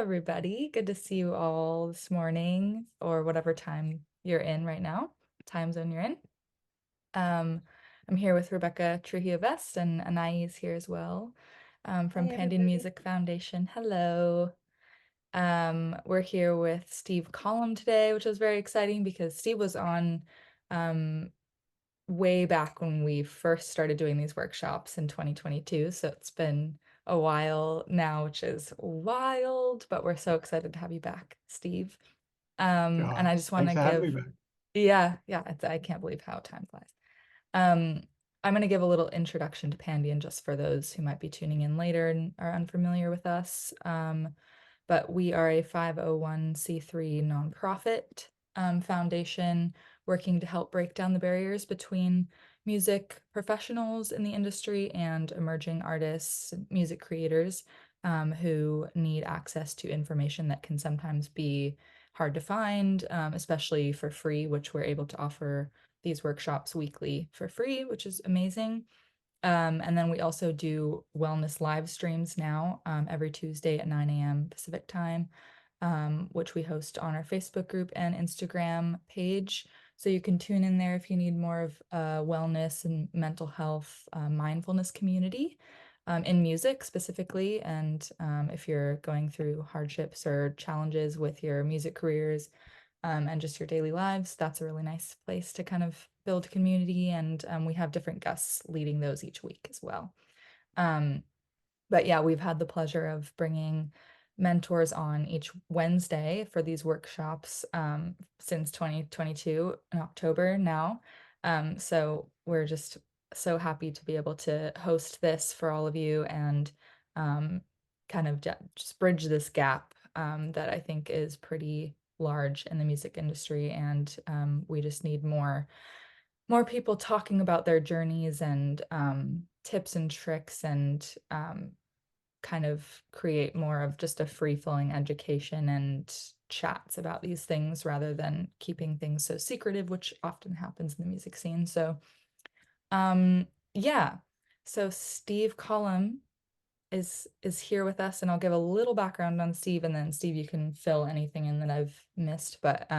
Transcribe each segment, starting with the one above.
everybody. Good to see you all this morning or whatever time you're in right now, time zone you're in. Um, I'm here with Rebecca Trujillo Vest and Anais is here as well, from Hi, Pandion everybody. Music Foundation. Hello. We're here with Steve Collom today, which is very exciting because Steve was on um, way back when we first started doing these workshops in 2022. So it's been a while now, which is wild, but we're so excited to have you back, Steve. And I Gosh, just want thanks to for having me give, back. yeah, I can't believe how time flies. Um, I'm going to give a little introduction to Pandion just for those who might be tuning in later and are unfamiliar with us. But we are a 501(c)(3) nonprofit foundation working to help break down the barriers between music professionals in the industry and emerging artists, music creators who need access to information that can sometimes be hard to find, especially for free, which we're able to offer these workshops weekly for free, which is amazing. And then we also do wellness live streams now every Tuesday at 9 a.m. Pacific time, which we host on our Facebook group and Instagram page. So you can tune in there if you need more of a wellness and mental health, mindfulness community in music specifically. And if you're going through hardships or challenges with your music careers, and just your daily lives, that's a really nice place to kind of build community. And we have different guests leading those each week as well. Um, but yeah, we've had the pleasure of bringing mentors on each Wednesday for these workshops since 2022 in October now. So we're just so happy to be able to host this for all of you and um, kind of just bridge this gap that I think is pretty large in the music industry. And we just need more people talking about their journeys and tips and tricks and kind of create more of just a free-flowing education and chats about these things rather than keeping things so secretive, which often happens in the music scene. So, yeah. So Steve Collum is here with us, and I'll give a little background on Steve, and then Steve, you can fill anything in that I've missed. But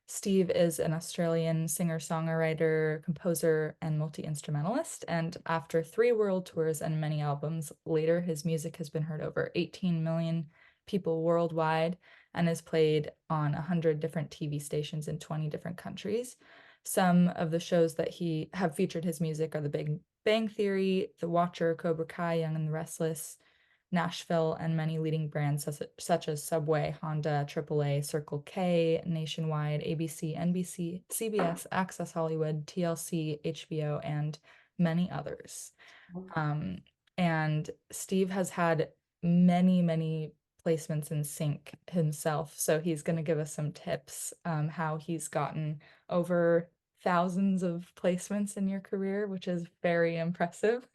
Steve is an Australian singer-songwriter, composer, and multi-instrumentalist. And after 3 world tours and many albums, later his music has been heard over 18 million people worldwide and is played on 100 different TV stations in 20 different countries. Some of the shows that he have featured his music are The Big Bang Theory, The Watcher, Cobra Kai, Young and the Restless, Nashville, and many leading brands such as Subway, Honda, AAA, Circle K, Nationwide, ABC, NBC, CBS, Access Hollywood, TLC, HBO, and many others. Um, and Steve has had many placements in sync himself. So he's going to give us some tips how he's gotten over thousands of placements in your career, which is very impressive.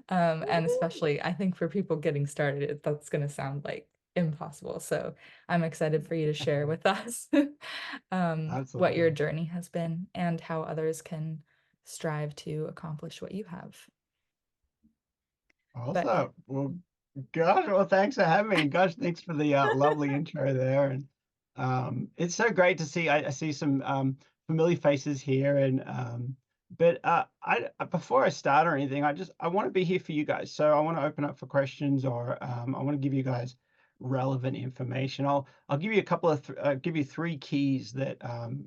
And especially, I think for people getting started, that's going to sound like impossible. So I'm excited for you to share with us what your Absolutely. journey has been and how others can strive to accomplish what you have. But yeah. Also, well, gosh, well, thanks for having me. And gosh, thanks for the lovely intro there. And it's so great to see. I see some familiar faces here. And but before I start or anything, I want to be here for you guys. So I want to open up for questions, or I want to give you guys relevant information. I'll give you a couple of give you three keys that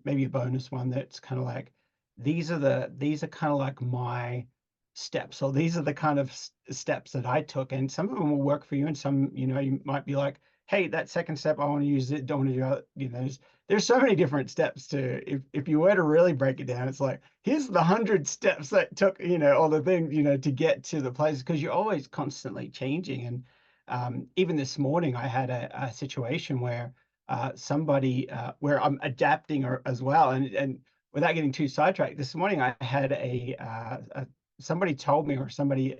maybe a bonus one that's kind of like these are kind of like my steps. So these are the kind of steps that I took, and some of them will work for you, and some, you might be like, "Hey, that second step, I want to use it. Don't want to do it." There's so many different steps to. If you were to really break it down, it's like here's the 100 steps that took, all the things, to get to the place, because you're always constantly changing. And even this morning, I had a situation where somebody where I'm adapting as well, and without getting too sidetracked, this morning I had a somebody told me, or somebody,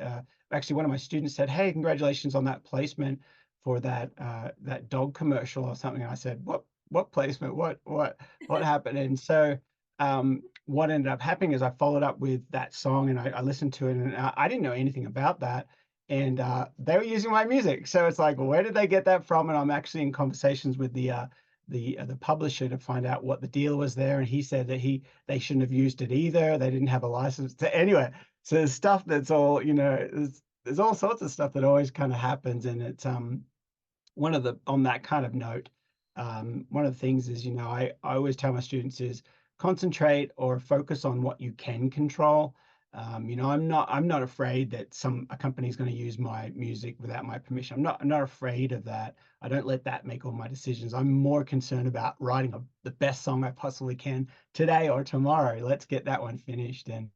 actually one of my students said, "Hey, congratulations on that placement for that dog commercial," or something. And I said, "What placement? What happened?" And so what ended up happening is I followed up with that song, and I listened to it, and I didn't know anything about that. and they were using my music. So it's like, where did they get that from? And I'm actually in conversations with the publisher to find out what the deal was there. And he said that they shouldn't have used it either. They didn't have a license. To, anyway, so there's stuff that's all, there's all sorts of stuff that always kind of happens, and it's one of the on that kind of note, one of the things is, I always tell my students is concentrate or focus on what you can control. I'm not afraid that a company is going to use my music without my permission. I'm not afraid of that. I don't let that make all my decisions. I'm more concerned about writing the best song I possibly can today or tomorrow. Let's get that one finished. And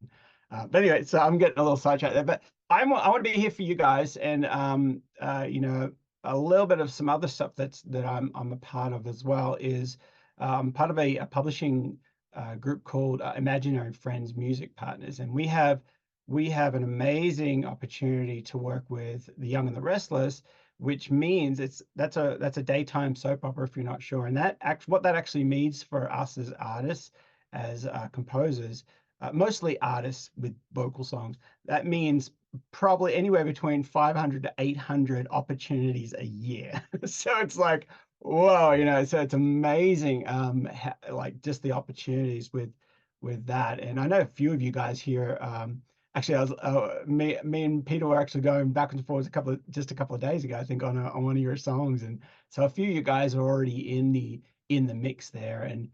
but anyway, so I'm getting a little sidetracked there. But I want to be here for you guys, and a little bit of some other stuff that I'm a part of as well is part of a publishing group called Imaginary Friends Music Partners, and we have an amazing opportunity to work with the Young and the Restless, which means that's a daytime soap opera if you're not sure, and what that actually means for us as artists, as composers, mostly artists with vocal songs. That means probably anywhere between 500 to 800 opportunities a year. So it's like, whoa, so it's amazing, like just the opportunities with that. And I know a few of you guys here, actually, I was me and Peter were actually going back and forth just a couple of days ago, I think, on one of your songs, and so a few of you guys are already in the mix there. And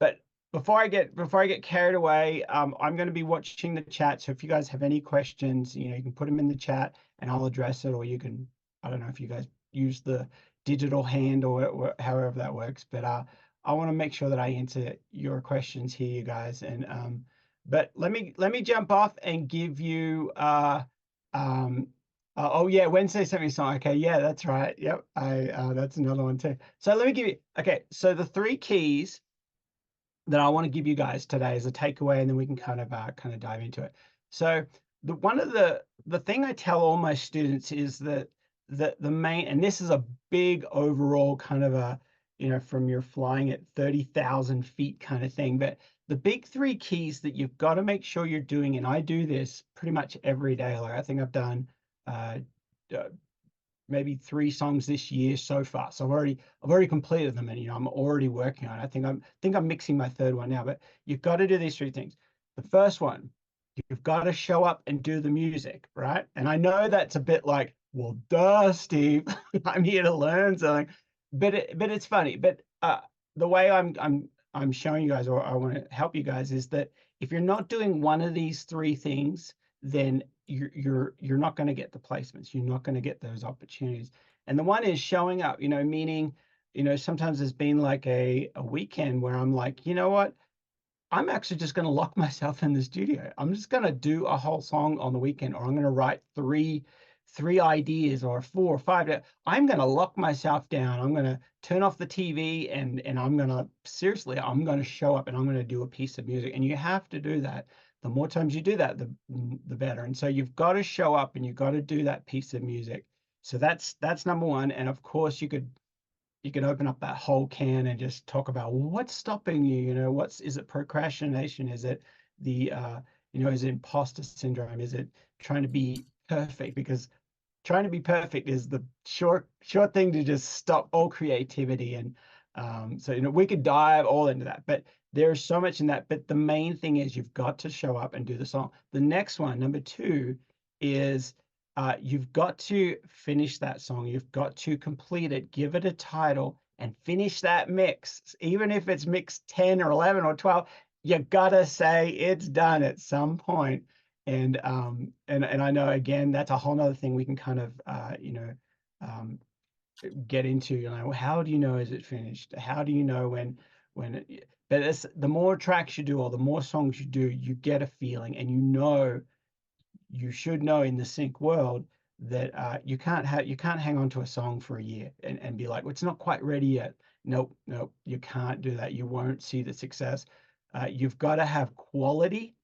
but before I get carried away, I'm going to be watching the chat. So if you guys have any questions, you can put them in the chat and I'll address it, or you can, I don't know if you guys use the digital hand or however that works, but I want to make sure that I answer your questions here, you guys. And but let me jump off and give you um oh yeah, Wednesday sent me a song. Okay, yeah, that's right. Yep, I that's another one too. So let me give you, okay, so the three keys that I want to give you guys today as a takeaway, and then we can kind of dive into it. So the thing I tell all my students is that the main, and this is a big overall kind of a, from your flying at 30,000 feet kind of thing, but the big three keys that you've got to make sure you're doing, and I do this pretty much every day. Like I think I've done uh, uh, maybe 3 songs this year so far. So I've already completed them, and I'm already working on it. I think I'm mixing my third one now. But you've got to do these 3 things. The first one, you've got to show up and do the music, right? And I know that's a bit like, well, duh, Steve, I'm here to learn something, but it's funny. But the way I'm showing you guys, or I want to help you guys, is that if you're not doing one of these 3 things, then you're not going to get the placements. You're not going to get those opportunities. And the one is showing up. Meaning, sometimes there's been like a weekend where I'm like, you know what? I'm actually just going to lock myself in the studio. I'm just going to do a whole song on the weekend, or I'm going to write three ideas, or 4 or 5. I'm going to lock myself down. I'm going to turn off the TV, and I'm going to show up, and I'm going to do a piece of music. And you have to do that. The more times you do that, the better. And so you've got to show up and you've got to do that piece of music. So that's number one. And of course you could open up that whole can and just talk about, well, what's stopping you. Is it procrastination? Is it is it imposter syndrome? Is it trying to be perfect? Because trying to be perfect is the short thing to just stop all creativity. And so we could dive all into that, but there's so much in that. But the main thing is you've got to show up and do the song. The next one, number 2, is you've got to finish that song. You've got to complete it, give it a title, and finish that mix. Even if it's mix 10 or 11 or 12, you gotta say it's done at some point. And I know, again, that's a whole nother thing we can kind of um, get into. How do you know, is it finished? How do you know when but it's the more tracks you do, or the more songs you do, you get a feeling, and you should know in the sync world that you can't hang on to a song for a year and be like, well, it's not quite ready yet. Nope, nope, you can't do that. You won't see the success. You've got to have quality,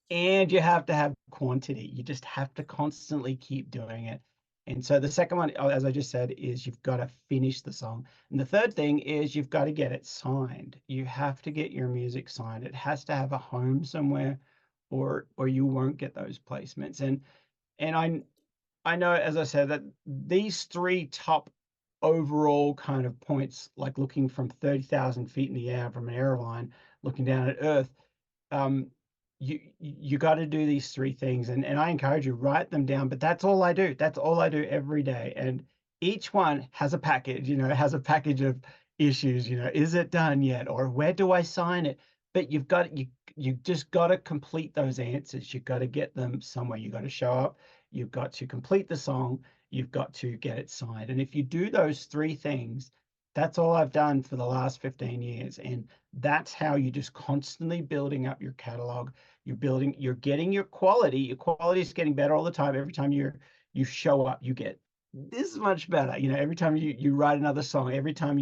and you have to have quantity. You just have to constantly keep doing it. And so the second one, as I just said, is you've got to finish the song. And the third thing is you've got to get it signed. You have to get your music signed. It has to have a home somewhere, or you won't get those placements. And I know, as I said, that these 3 top overall kind of points, like looking from 30,000 feet in the air from an airline, looking down at Earth, um, you got to do these 3 things, and I encourage you, write them down, but that's all I do. That's all I do every day, and each one has a package, it has a package of issues, is it done yet? Or where do I sign it? But you just gotta complete those answers. You gotta get them somewhere. You gotta show up, you've got to complete the song, you've got to get it signed, and if you do those 3 things, that's all I've done for the last 15 years, and that's how you just constantly building up your catalog. You're getting your quality is getting better all the time. Every time you show up, you get this much better. Every time you write another song, every time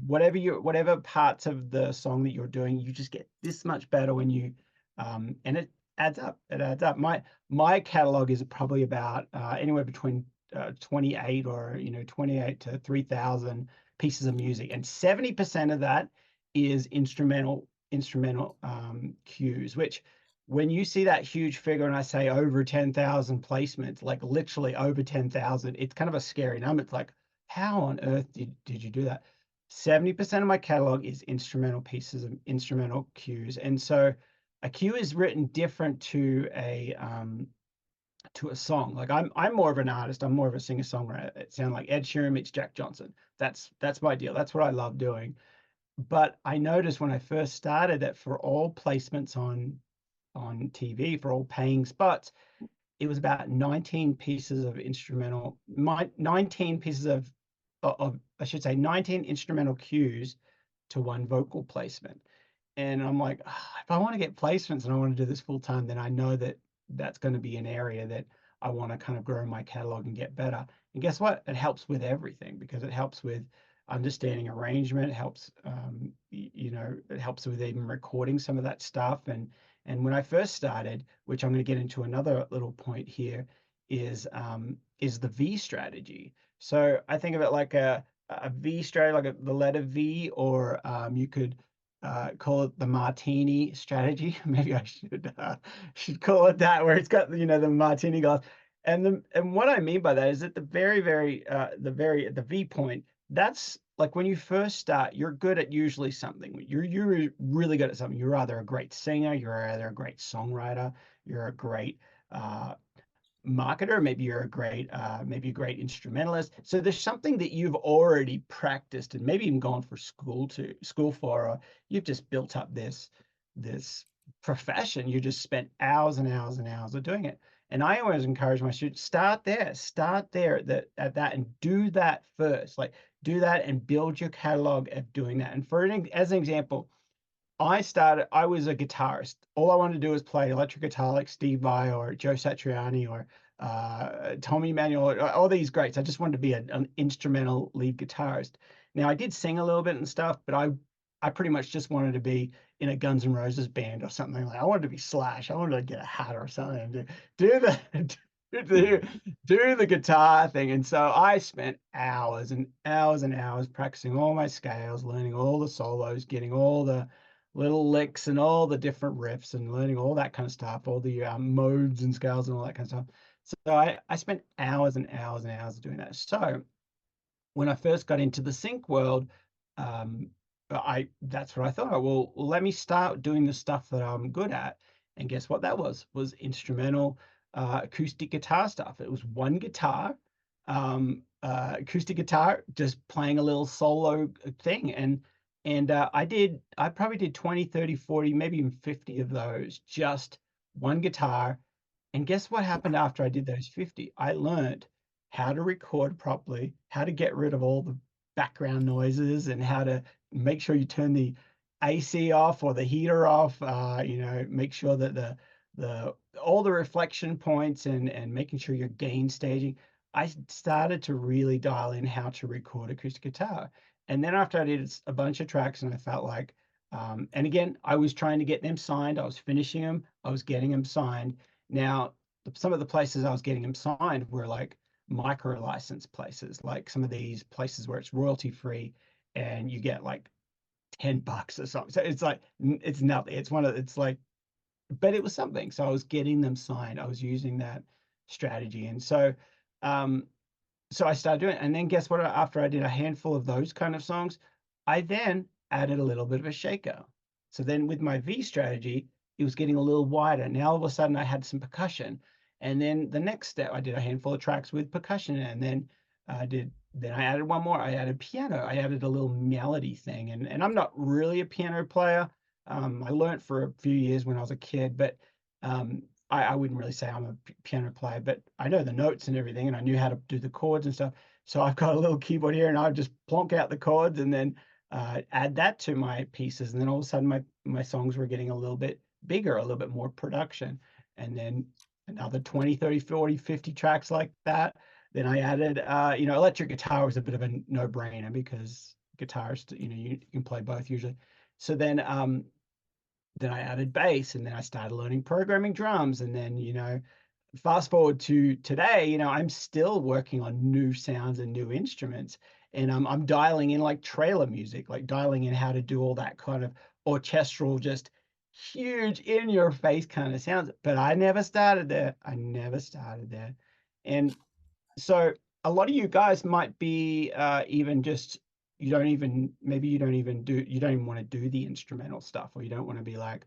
whatever parts of the song that you're doing, you just get this much better when you and it adds up. It adds up. My catalog is probably about anywhere between 28 or 28 to 3,000 pieces of music, and 70% of that is instrumental cues, which when you see that huge figure and I say over 10,000 placements, like literally over 10,000, it's kind of a scary number. It's like, how on earth did you do that? 70% of my catalog is instrumental pieces of instrumental cues. And so a cue is written different to a song. Like I'm more of an artist. I'm more of a singer-songwriter. It sounds like Ed Sheeran meets Jack Johnson. That's my deal. That's what I love doing. But I noticed when I first started that for all placements on TV, for all paying spots, it was about 19 pieces of instrumental, 19 pieces of I should say 19 instrumental cues to one vocal placement. And I'm like, "Ah, if I want to get placements and I want to do this full time, then I know that that's going to be an area that I want to kind of grow my catalog and get better." And guess what? It helps with everything because it helps with understanding arrangement. It helps, it helps with even recording some of that stuff. And when I first started, which I'm going to get into another little point here, is the V strategy. So I think of it like a V strategy, like the letter V, or you could call it the martini strategy. Maybe I should call it that, where it's got the martini glass. And what I mean by that is at the very at the V point, that's like when you first start, you're good at usually something. You're really good at something. You're either a great singer, you're either a great songwriter, you're a great uh, marketer, maybe a great instrumentalist. So there's something that you've already practiced and maybe even gone for school for, or you've just built up this profession. You just spent hours and hours and hours of doing it. And I always encourage my students, start there at that and do that first. Like do that and build your catalog of doing that. And as an example, I was a guitarist. All I wanted to do was play electric guitar like Steve Vai or Joe Satriani or Tommy Emmanuel, or all these greats. I just wanted to be an instrumental lead guitarist. Now I did sing a little bit and stuff, but I pretty much just wanted to be in a Guns N' Roses band or something. Like I wanted to be Slash. I wanted to get a hat or something and do the do, do the guitar thing. And so I spent hours and hours and hours practicing all my scales, learning all the solos, getting all the little licks and all the different riffs and learning all that kind of stuff, all the modes and scales and all that kind of stuff. So I spent hours and hours and hours doing that. So when I first got into the sync world, um, I that's what I thought. Well, let me start doing the stuff that I'm good at. And guess what that was instrumental acoustic guitar stuff. It was one guitar, acoustic guitar, just playing a little solo thing. And I probably did 20, 30, 40, maybe even 50 of those, just one guitar. And guess what happened after I did those 50? I learned how to record properly, how to get rid of all the background noises, and how to make sure you turn the AC off or the heater off. Make sure that the all the reflection points and making sure you're gain staging. I started to really dial in how to record acoustic guitar. And then after I did a bunch of tracks, and I felt like, and again, I was trying to get them signed. I was finishing them. I was getting them signed. Now, some of the places I was getting them signed were like micro license places, like some of these places where it's royalty free and you get like $10 or something. So it's like it's nothing. It's like, but it was something. So I was getting them signed. I was using that. strategy. And um, so I started doing it. And then guess what? After I did a handful of those kind of songs, I then added a little bit of a shaker. So then with my V strategy, it was getting a little wider. Now all of a sudden I had some percussion. And then the next step, I did a handful of tracks with percussion. And then then I added one more. I added piano. I added a little melody thing. And I'm not really a piano player. I learned for a few years when I was a kid, but um, I wouldn't really say I'm a piano player, but I know the notes and everything, and I knew how to do the chords and stuff. So I've got a little keyboard here, and I just plonk out the chords and then add that to my pieces. And then all of a sudden, my songs were getting a little bit bigger, a little bit more production. And then another 20, 30, 40, 50 tracks like that. Then I added, electric guitar was a bit of a no-brainer because guitarists, you can play both usually. So then I added bass, and then I started learning programming drums. And then, fast forward to today, I'm still working on new sounds and new instruments. And I'm dialing in like trailer music, like dialing in how to do all that kind of orchestral, just huge in your face kind of sounds. But I never started there. I never started there. And so a lot of you guys might be even just you don't even want to do the instrumental stuff, or you don't want to be like,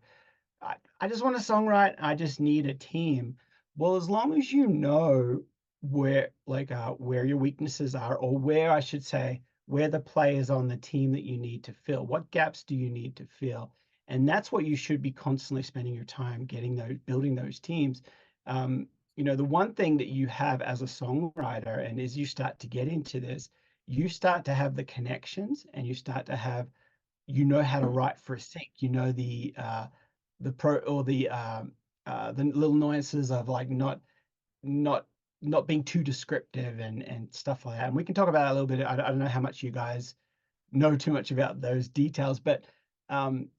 I just want to songwrite. I just need a team. Well, as long as you know where your weaknesses are, or where I should say, where the players on the team that you need to fill, what gaps do you need to fill? And that's what you should be constantly spending your time getting those, building those teams. Um, the one thing that you have as a songwriter, and as you start to get into this, you start to have the connections, and you start to have, how to write for a sync. The pro or the little nuances of like not not being too descriptive and stuff like that. And we can talk about that a little bit. I don't know how much you guys know too much about those details, but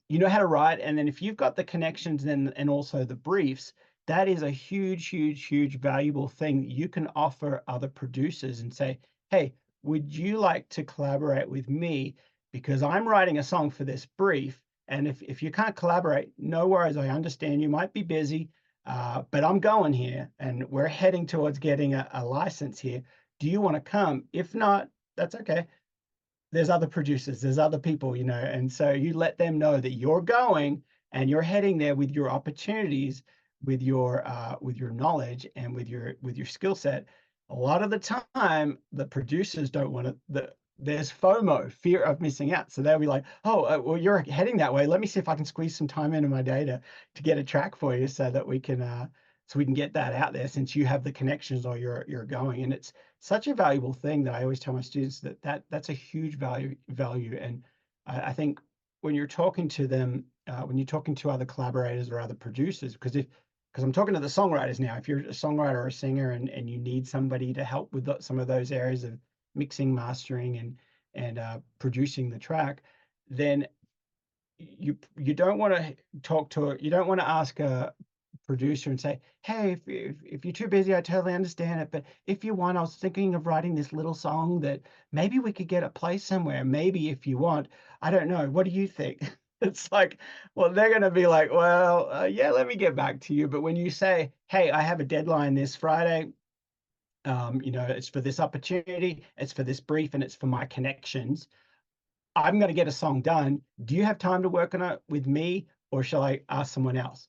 you know how to write. And then if you've got the connections and also the briefs, that is a huge, huge, huge valuable thing that you can offer other producers and say, hey, would you like to collaborate with me? Because I'm writing a song for this brief. And if you can't collaborate, no worries. I understand you might be busy, but I'm going here and we're heading towards getting a license here. Do you want to come? If not, that's okay. There's other producers, there's other people, and so you let them know that you're going and you're heading there with your opportunities, with your knowledge and with your skill set. A lot of the time, the producers don't want to. There's FOMO, fear of missing out. So they'll be like, "Oh, well, you're heading that way. Let me see if I can squeeze some time into my day to get a track for you, so we can get that out there since you have the connections or you're going." And it's such a valuable thing that I always tell my students that's a huge value. And I think when you're talking to them, when you're talking to other collaborators or other producers, because I'm talking to the songwriters now. If you're a songwriter or a singer and you need somebody to help with some of those areas of mixing, mastering, and producing the track, then you don't want to you don't want to ask a producer and say, hey, if you're too busy, I totally understand it, but if you want, I was thinking of writing this little song that maybe we could get a place somewhere. Maybe if you want, I don't know, what do you think? It's like, well, they're going to be like, well, yeah, let me get back to you. But when you say, hey, I have a deadline this Friday, it's for this opportunity, it's for this brief, and it's for my connections, I'm going to get a song done. Do you have time to work on it with me, or shall I ask someone else?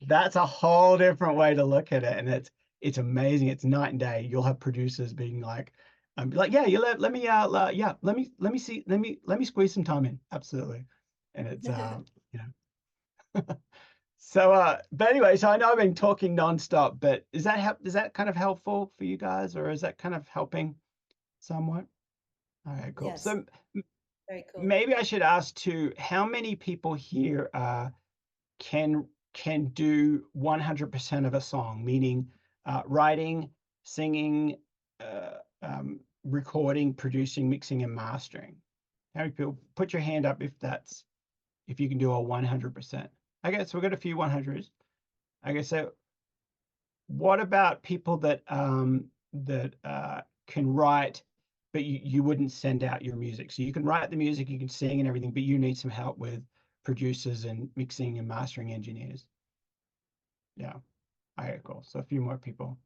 That's a whole different way to look at it, and it's amazing. It's night and day. You'll have producers being like, yeah, you yeah, let me squeeze some time in, absolutely. And it's you know, so but anyway, so I know I've been talking nonstop, but is that kind of helpful for you guys, or is that kind of helping somewhat? All right, cool. Yes, So very cool. maybe I should ask too, how many people here can do 100% of a song, meaning writing, singing, recording, producing, mixing, and mastering? How many people? Put your hand up if you can do a 100%. Okay, so we've got a few 100s. Okay, so what about people that can write, but you wouldn't send out your music? So you can write the music, you can sing and everything, but you need some help with producers and mixing and mastering engineers. Yeah. Okay, cool. So a few more people.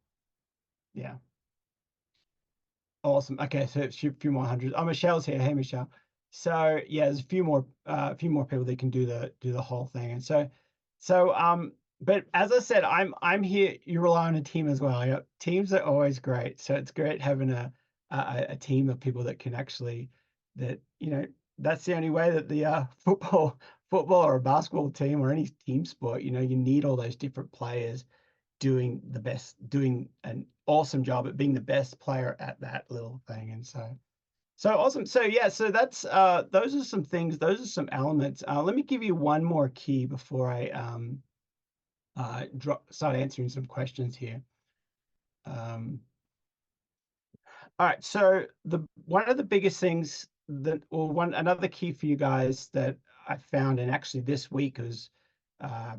Yeah. Awesome. Okay, so it's a few more hundreds. Oh, Michelle's here. Hey, Michelle. So yeah, there's a few more people that can do the whole thing. And but as I said, I'm here. You rely on a team as well. Yeah, teams are always great. So it's great having a team of people that can actually that that's the only way that the football or a basketball team or any team sport, you need all those different players doing an awesome job at being the best player at that little thing. And so awesome. So yeah, so that's those are some things, those are some elements. Let me give you one more key before I start answering some questions here. Um, all right, so the one of the biggest things that, or one another key for you guys that I found, and actually this week is uh,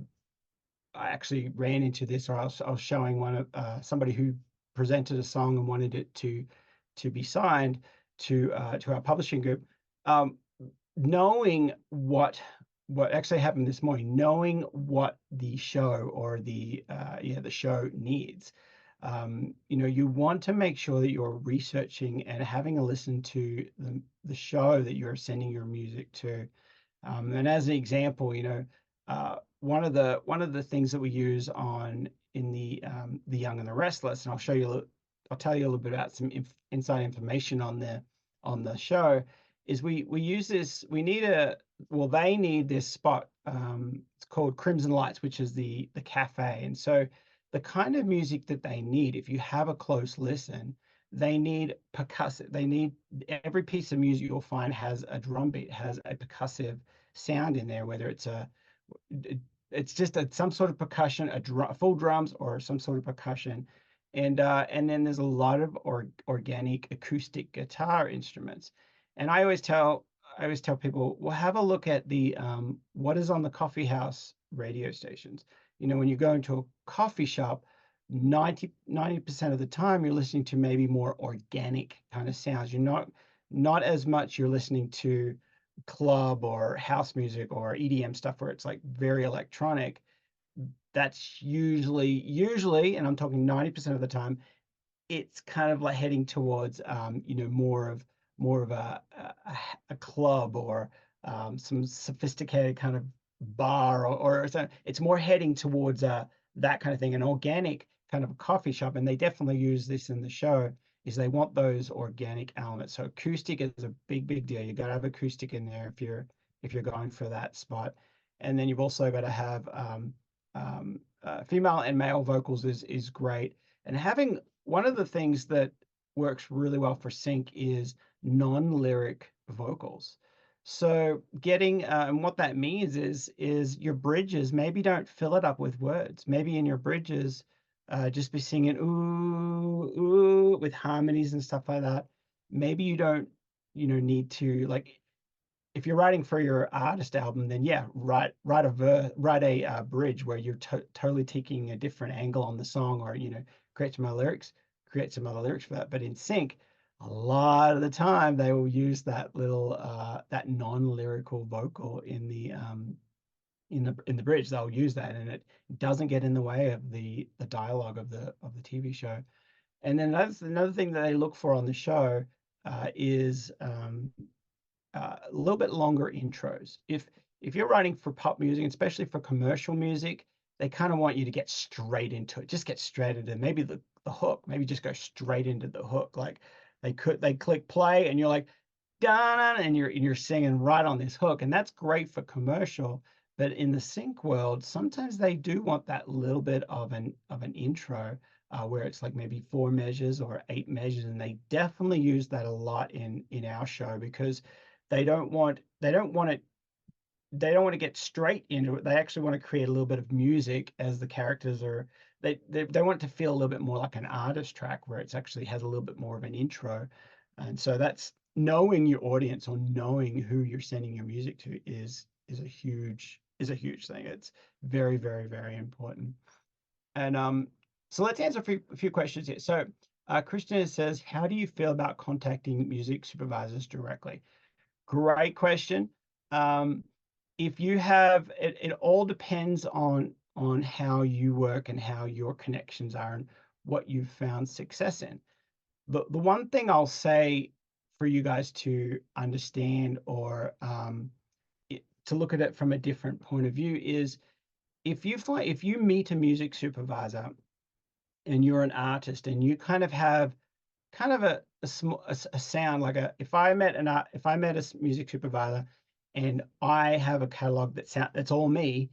I actually ran into this, or I was showing one of somebody who presented a song and wanted it to be signed to our publishing group. Um, Knowing what actually happened this morning, knowing what the show or the show needs. You want to make sure that you're researching and having a listen to the show that you're sending your music to. And as an example, one of the things that we use on in the Young and the Restless, and I'll tell you a little bit about some inside information on the show, is we use this. They need this spot. It's called Crimson Lights, which is the cafe, and so the kind of music that they need, if you have a close listen, they need percussive. They need every piece of music you'll find has a drum beat, has a percussive sound in there, whether it's just some sort of percussion, full drums or some sort of percussion, and then there's a lot of organic acoustic guitar instruments. And I always tell people, well, have a look at the what is on the coffee house radio stations. When you go into a coffee shop, 90% of the time you're listening to maybe more organic kind of sounds. You're not as much you're listening to club or house music or EDM stuff where it's like very electronic. That's usually, and I'm talking 90% of the time, it's kind of like heading towards more of a club or some sophisticated kind of bar or so. It's more heading towards that kind of thing, an organic kind of a coffee shop. And they definitely use this in the show, is they want those organic elements. So acoustic is a big deal. You got to have acoustic in there if you're going for that spot. And then you've also got to have female and male vocals is great. And having one of the things that works really well for sync is non-lyric vocals. So getting and what that means is your bridges, maybe don't fill it up with words. Maybe in your bridges, just be singing ooh ooh with harmonies and stuff like that. Maybe you don't need to, like, if you're writing for your artist album, then yeah, write a bridge where you're totally taking a different angle on the song, or create some other lyrics, create some other lyrics for that. But in sync, a lot of the time they will use that little that non-lyrical vocal in the bridge. They'll use that, and it doesn't get in the way of the dialogue of the TV show. And then that's another thing that they look for on the show, is a little bit longer intros. If you're writing for pop music, especially for commercial music, they kind of want you to get straight into it. Just get straight into maybe the hook. Maybe just go straight into the hook. Like they click play and you're like, dun, and you're singing right on this hook, and that's great for commercial. But in the sync world, sometimes they do want that little bit of an intro, where it's like maybe 4 measures or 8 measures, and they definitely use that a lot in our show, because they don't want to get straight into it. They actually want to create a little bit of music as the characters are. They want it to feel a little bit more like an artist track, where it's actually has a little bit more of an intro. And so that's knowing your audience, or knowing who you're sending your music to, is a huge thing. It's very, very, very important. And so let's answer a few questions here. So Christian says, how do you feel about contacting music supervisors directly? Great question. Um, if you have it all depends on how you work and how your connections are, and what you've found success in. The one thing I'll say for you guys to understand, or to look at it from a different point of view, is if you meet a music supervisor and you're an artist and you kind of have kind of a sound like a if I met music supervisor and I have a catalog that's all me,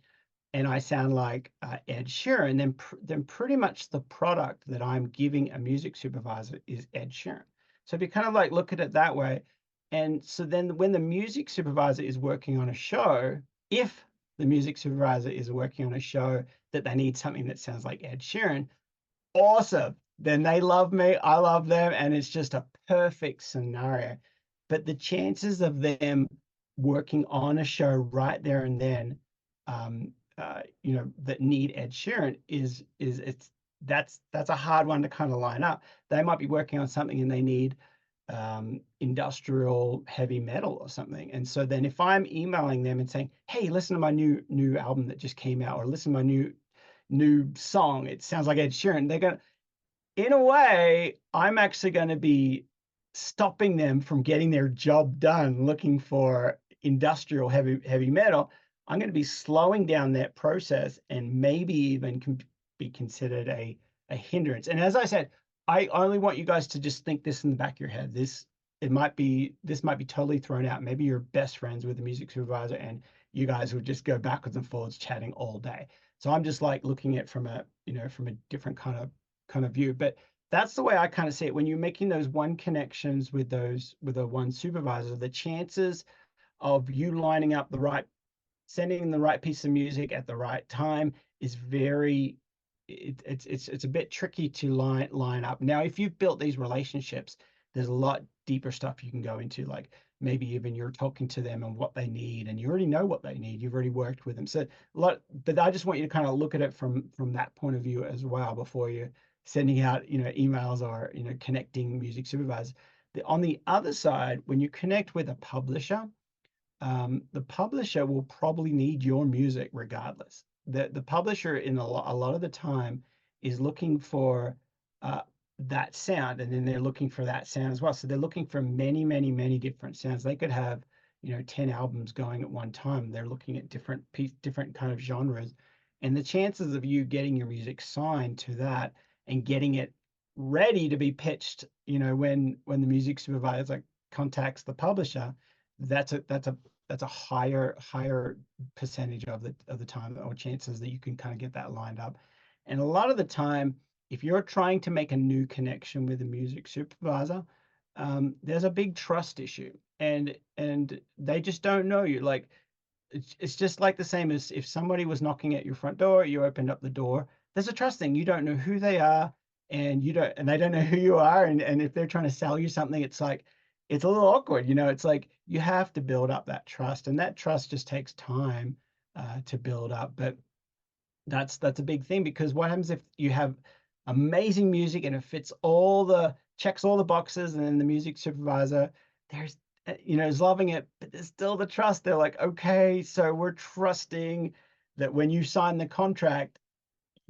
and I sound like Ed Sheeran, then then pretty much the product that I'm giving a music supervisor is Ed Sheeran. So if you kind of like look at it that way, and so then when the music supervisor is working on a show, if the music supervisor is working on a show that they need something that sounds like Ed Sheeran, awesome. Then they love me, I love them, and it's just a perfect scenario. But the chances of them working on a show right there and then, that need Ed Sheeran is it's that's a hard one to kind of line up. They might be working on something and they need industrial heavy metal or something. And so then if I'm emailing them and saying, "Hey, listen to my new album that just came out," or "Listen to my new song. It sounds like Ed Sheeran." They're gonna, in a way, I'm actually gonna be stopping them from getting their job done looking for industrial heavy metal. I'm gonna be slowing down that process and maybe even be considered a hindrance. And as I said, I only want you guys to just think this in the back of your head. This might be totally thrown out. Maybe you're best friends with the music supervisor and you guys would just go backwards and forwards chatting all day. So I'm just like looking at from a different kind of view. But that's the way I kind of see it. When you're making those one connections with a one supervisor, the chances of you lining up sending the right piece of music at the right time is it's a bit tricky to line up. Now, if you've built these relationships, there's a lot deeper stuff you can go into, like maybe even you're talking to them and what they need, and you already know what they need. You've already worked with them. So but I just want you to kind of look at it from that point of view as well before you're sending out, emails or, connecting music supervisors. On the other side, when you connect with a publisher, the publisher will probably need your music regardless. The publisher a lot of the time is looking for uh, that sound, and then they're looking for that sound as well. So they're looking for many, many, many different sounds. They could have 10 albums going at one time. They're looking at different kind of genres, and the chances of you getting your music signed to that and getting it ready to be pitched, when the music supervisor like contacts the publisher, that's a higher percentage of the time or chances that you can kind of get that lined up. And a lot of the time, if you're trying to make a new connection with a music supervisor, there's a big trust issue, and they just don't know you. Like it's just like the same as if somebody was knocking at your front door, you opened up the door. There's a trust thing. You don't know who they are, and they don't know who you are. And if they're trying to sell you something, it's like it's a little awkward. It's like you have to build up that trust, and that trust just takes time to build up. But that's a big thing, because what happens if you have amazing music and it checks all the boxes, and then the music supervisor there's is loving it, but there's still the trust. They're like, okay, so we're trusting that when you sign the contract,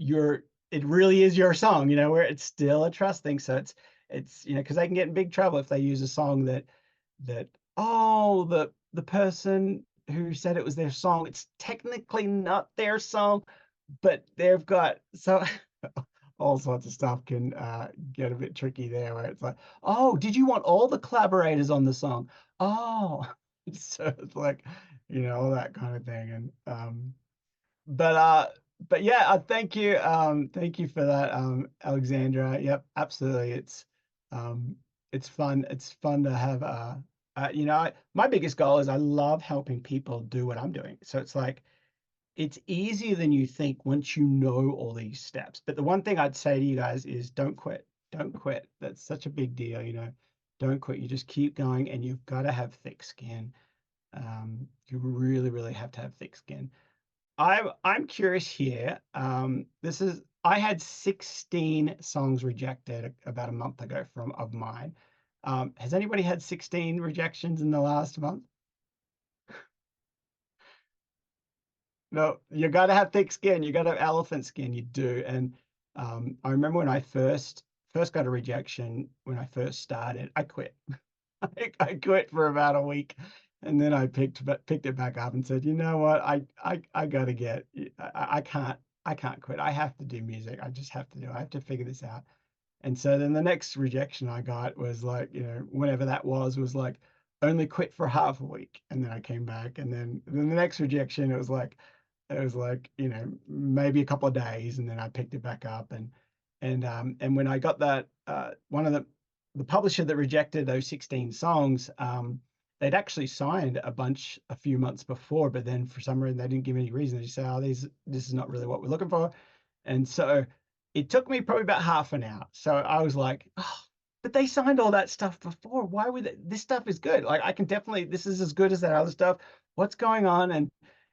it really is your song, where it's still a trust thing. So it's because they can get in big trouble if they use a song that oh, the person who said it was their song, it's technically not their song, but they've got so all sorts of stuff can get a bit tricky there, where it's like, oh, did you want all the collaborators on the song? Oh, so it's like, all that kind of thing. And but but yeah, thank you for that, Alexandra. Yep, absolutely. Um it's fun. It's fun to have my biggest goal is I love helping people do what I'm doing. So it's like it's easier than you think once you know all these steps. But the one thing I'd say to you guys is don't quit. Don't quit. That's such a big deal. Don't quit. You just keep going, and you've got to have thick skin. You really, really have to have thick skin. I'm curious here. I had 16 songs rejected about a month ago from of mine. Has anybody had 16 rejections in the last month? No, you got to have thick skin. You got to have elephant skin. You do. And I remember when I first got a rejection when I first started, I quit. I quit for about a week, and then I picked it back up and said, "You know what? I gotta get I can't quit. I have to do music. I just have to do it. I have to figure this out." And so then the next rejection I got was like, whenever that was like, only quit for half a week. And then I came back. And then the next rejection, it was like, maybe a couple of days. And then I picked it back up. And when I got that, one of the publisher that rejected those 16 songs, they'd actually signed a bunch a few months before, but then for some reason they didn't give any reason. They just said, "Oh, this is not really what we're looking for." And so it took me probably about half an hour. So I was like, "Oh, but they signed all that stuff before. Why would this stuff is good? Like I can definitely this is as good as that other stuff. What's going on?" And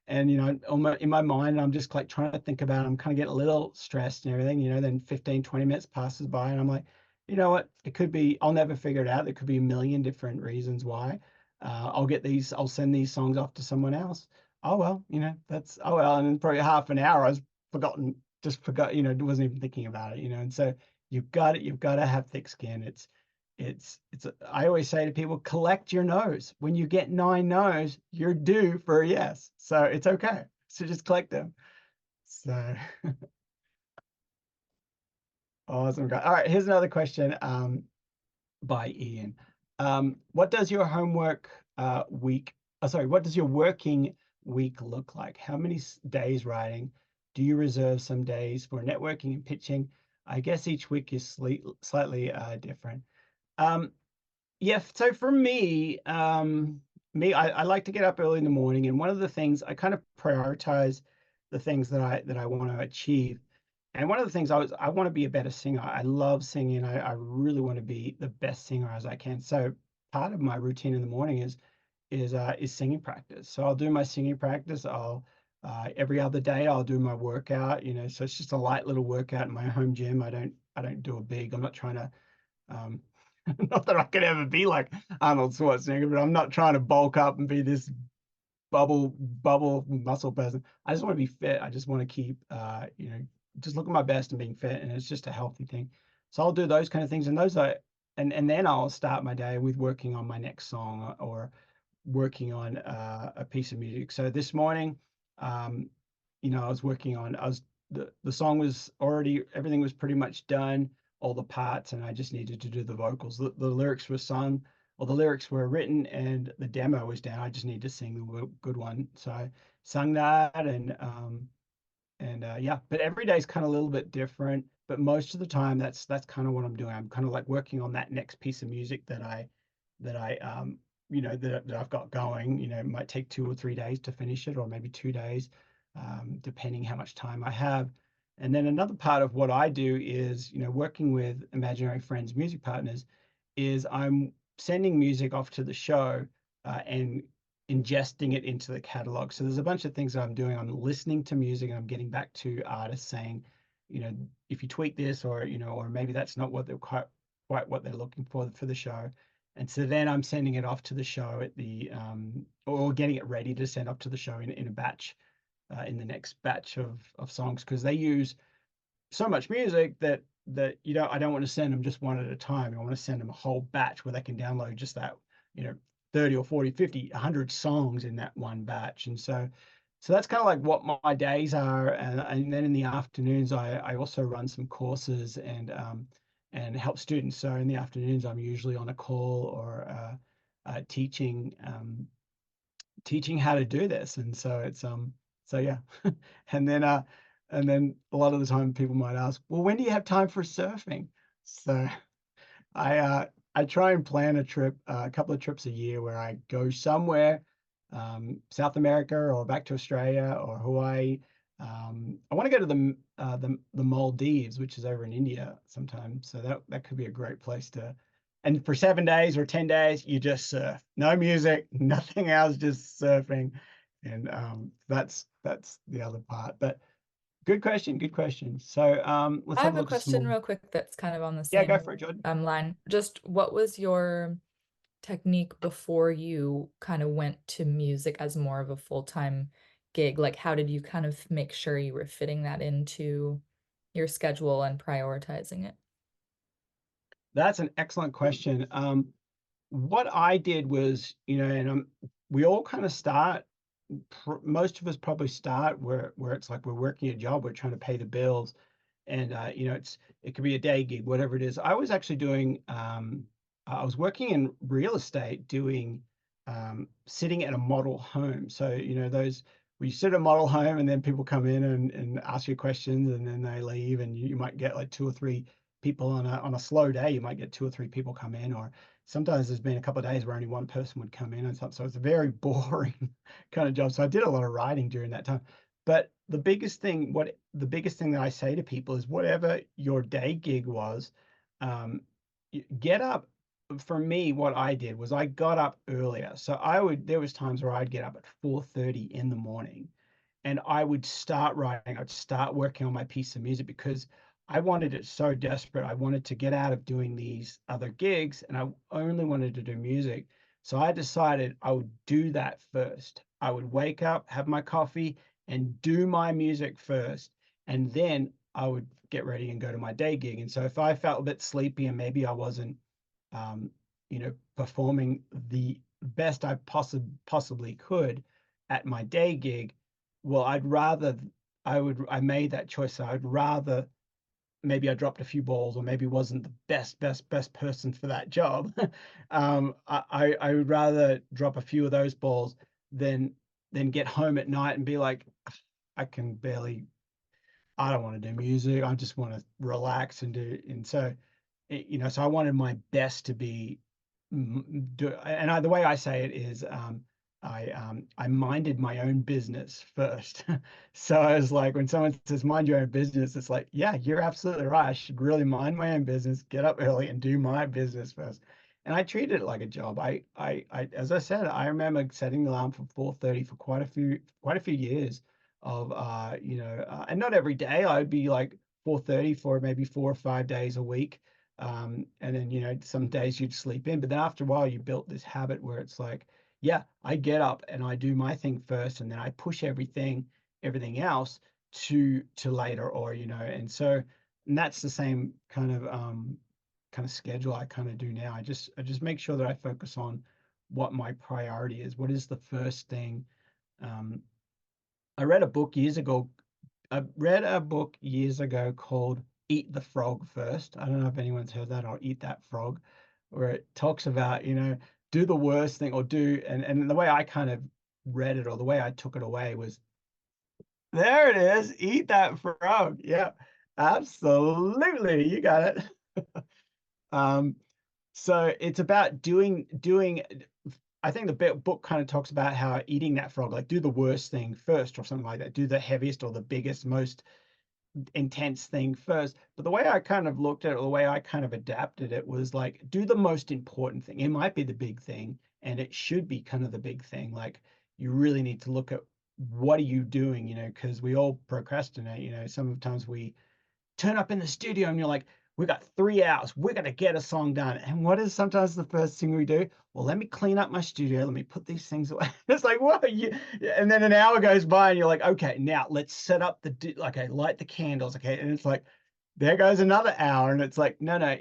in my mind, I'm just like trying to think about it. I'm kind of getting a little stressed and everything, then 15, 20 minutes passes by and I'm like, you know what? It could be, I'll never figure it out. There could be a million different reasons why. I'll send these songs off to someone else. Oh well, oh well. And in probably half an hour, I was just forgot, wasn't even thinking about it. And so you've got to have thick skin. I always say to people, collect your no's. When you get 9 no's, you're due for a yes. So it's okay. So just collect them. So awesome. All right, here's another question. By Ian. What does your homework week, sorry, what does your working week look like? How many days writing? Do you reserve some days for networking and pitching? I guess each week is slightly different. Um, yeah, so for me, I like to get up early in the morning, and one of the things I kind of prioritize the things that I want to achieve. And one of the things I want to be a better singer. I love singing. I really want to be the best singer as I can. So part of my routine in the morning is singing practice. So I'll do my singing practice. I'll every other day I'll do my workout. So it's just a light little workout in my home gym. I don't do a big. I'm not trying to um, not that I could ever be like Arnold Schwarzenegger, but I'm not trying to bulk up and be this bubble muscle person. I just want to be fit. I just want to keep, just looking my best and being fit, and it's just a healthy thing. So I'll do those kind of things, and and then I'll start my day with working on my next song or working on a piece of music. So this morning, um, I was the song was already everything was pretty much done, all the parts, and I just needed to do the vocals. The lyrics were sung, or the lyrics were written, and the demo was down. I just need to sing the good one. So I sung that, and yeah, but every day is kind of a little bit different. But most of the time, that's kind of what I'm doing. I'm kind of like working on that next piece of music that I've got going. It might take 2 or 3 days to finish it, or maybe 2 days, depending how much time I have. And then another part of what I do is, working with imaginary friends, music partners, is I'm sending music off to the show and ingesting it into the catalog. So there's a bunch of things that I'm doing. I'm listening to music and I'm getting back to artists saying, if you tweak this, or maybe that's not what they're quite what they're looking for the show. And so then I'm sending it off to the show or getting it ready to send up to the show in a batch, in the next batch of songs, because they use so much music that I don't want to send them just one at a time. I want to send them a whole batch where they can download just that, you know, 30 or 40, 50, 100 songs in that one batch. And so that's kind of like what my days are. And then in the afternoons, I also run some courses and help students. So in the afternoons, I'm usually on a call or teaching how to do this. And so so yeah. and then uh and then a lot of the time people might ask, well, when do you have time for surfing? So I try and plan a couple of trips a year where I go somewhere, South America or back to Australia or Hawaii. I want to go to the Maldives, which is over in India sometime. So that could be a great place to. And for 7 days or 10 days, you just surf, no music, nothing else, just surfing, and that's the other part. But good question, good question. So let's I have have a a look at some question more. real quick that's kind of on the Yeah, go same for it, Jordan. line. Just what was your technique before you kind of went to music as more of a full-time gig? Like, how did you kind of make sure you were fitting that into your schedule and prioritizing it? That's an excellent question. What I did was, and we all kind of start. Most of us probably start where it's like we're working a job, we're trying to pay the bills, and it could be a day gig, whatever it is. I was actually doing. I was working in real estate, doing sitting at a model home. So those where you sit at a model home, and then people come in and ask you questions, and then they leave, and you might get like two or three people on a slow day. You might get two or three people come in, or sometimes there's been a couple of days where only one person would come in and stuff. So it's a very boring kind of job. So I did a lot of writing during that time. But the biggest thing that I say to people is whatever your day gig was, get up. For me, what I did was I got up earlier. So there was times where I'd get up at 4:30 in the morning, and I would start writing. I'd start working on my piece of music because I wanted it so desperate. I wanted to get out of doing these other gigs, and I only wanted to do music. So I decided I would do that first. I would wake up, have my coffee, and do my music first, and then I would get ready and go to my day gig. And so if I felt a bit sleepy and maybe I wasn't, performing the best I possibly could at my day gig, well, I made that choice. So I'd rather maybe I dropped a few balls or maybe wasn't the best person for that job. I would rather drop a few of those balls than get home at night and be like, I can barely, I don't want to do music. I just want to relax and do. And so so I wanted my best to be, and the way I say it is, I minded my own business first. So I was like, when someone says mind your own business, it's like, yeah, you're absolutely right. I should really mind my own business, get up early, and do my business first. And I treated it like a job. As I said, I remember setting the alarm for 4:30 for quite a few years of, and not every day. I would be like 4:30 for maybe 4 or 5 days a week, and then some days you'd sleep in, but then after a while you built this habit where it's like, yeah, I get up and I do my thing first, and then I push everything else to later, or and so, and that's the same kind of schedule I kind of do now. I just make sure that I focus on what my priority is, what is the first thing. um, I read a book years ago called Eat the Frog First. I don't know if anyone's heard that, or Eat That Frog, where it talks about, do the worst thing, or and the way I kind of read it, or the way I took it away, was there it is, eat that frog. Yeah, absolutely. You got it. Um, so it's about doing. I think the book kind of talks about how eating that frog, like do the worst thing first, or something like that. Do the heaviest or the biggest, most intense thing first. But the way I kind of looked at it, or the way I kind of adapted it, was like, do the most important thing. It might be the big thing, and it should be kind of the big thing. Like, you really need to look at what are you doing, because we all procrastinate. Sometimes we turn up in the studio and you're like, we got 3 hours, we're going to get a song done. And what is sometimes the first thing we do? Well, let me clean up my studio, let me put these things away. It's like, what? And then an hour goes by and you're like, okay, now let's set up okay, light the candles. Okay. And it's like, there goes another hour. And it's like, no, no,